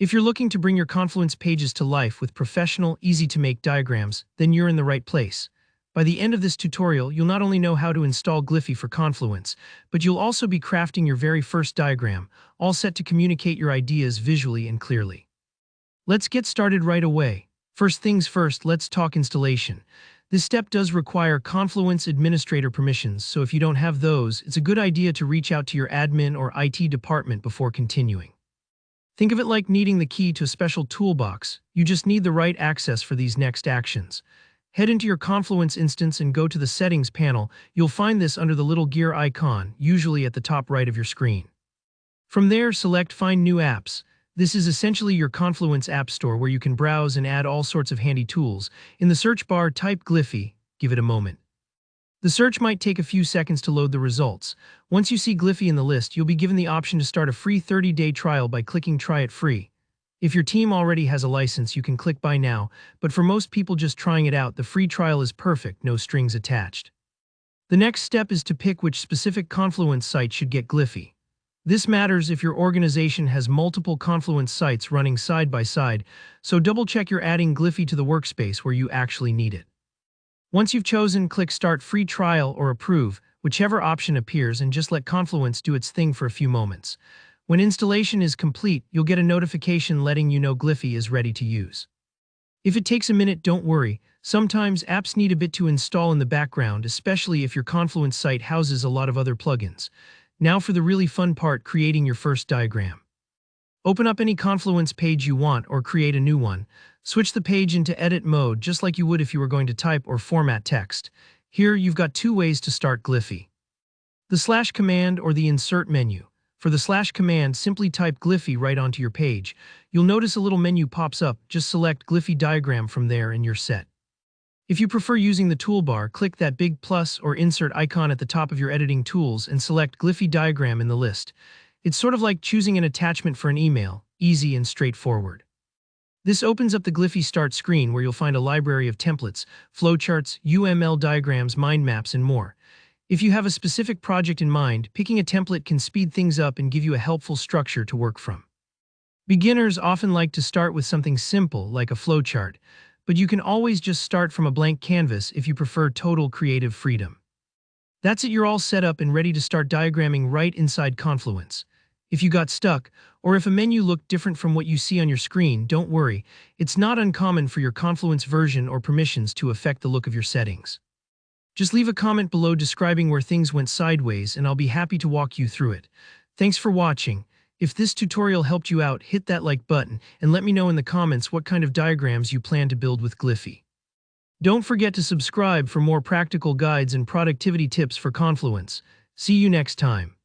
If you're looking to bring your Confluence pages to life with professional, easy-to-make diagrams, then you're in the right place. By the end of this tutorial, you'll not only know how to install Gliffy for Confluence, but you'll also be crafting your very first diagram, all set to communicate your ideas visually and clearly. Let's get started right away. First things first, let's talk installation. This step does require Confluence administrator permissions, so if you don't have those, it's a good idea to reach out to your admin or IT department before continuing. Think of it like needing the key to a special toolbox. You just need the right access for these next actions. Head into your Confluence instance and go to the Settings panel. You'll find this under the little gear icon, usually at the top right of your screen. From there, select Find New Apps. This is essentially your Confluence app store where you can browse and add all sorts of handy tools. In the search bar, type Gliffy. Give it a moment. The search might take a few seconds to load the results. Once you see Gliffy in the list, you'll be given the option to start a free 30-day trial by clicking Try It Free. If your team already has a license, you can click Buy Now, but for most people just trying it out, the free trial is perfect, no strings attached. The next step is to pick which specific Confluence site should get Gliffy. This matters if your organization has multiple Confluence sites running side by side, so double-check you're adding Gliffy to the workspace where you actually need it. Once you've chosen, click Start Free Trial or Approve, whichever option appears, and just let Confluence do its thing for a few moments. When installation is complete, you'll get a notification letting you know Gliffy is ready to use. If it takes a minute, don't worry. Sometimes apps need a bit to install in the background, especially if your Confluence site houses a lot of other plugins. Now for the really fun part, creating your first diagram. Open up any Confluence page you want or create a new one. Switch the page into edit mode just like you would if you were going to type or format text. Here you've got two ways to start Gliffy: the slash command or the insert menu. For the slash command, simply type Gliffy right onto your page. You'll notice a little menu pops up. Just select Gliffy diagram from there and you're set. If you prefer using the toolbar, click that big plus or insert icon at the top of your editing tools and select Gliffy diagram in the list. It's sort of like choosing an attachment for an email, easy and straightforward. This opens up the Gliffy Start screen where you'll find a library of templates, flowcharts, UML diagrams, mind maps, and more. If you have a specific project in mind, picking a template can speed things up and give you a helpful structure to work from. Beginners often like to start with something simple like a flowchart, but you can always just start from a blank canvas if you prefer total creative freedom. That's it, you're all set up and ready to start diagramming right inside Confluence. If you got stuck, or if a menu looked different from what you see on your screen, don't worry. It's not uncommon for your Confluence version or permissions to affect the look of your settings. Just leave a comment below describing where things went sideways and I'll be happy to walk you through it. Thanks for watching. If this tutorial helped you out, hit that like button and let me know in the comments what kind of diagrams you plan to build with Gliffy. Don't forget to subscribe for more practical guides and productivity tips for Confluence. See you next time.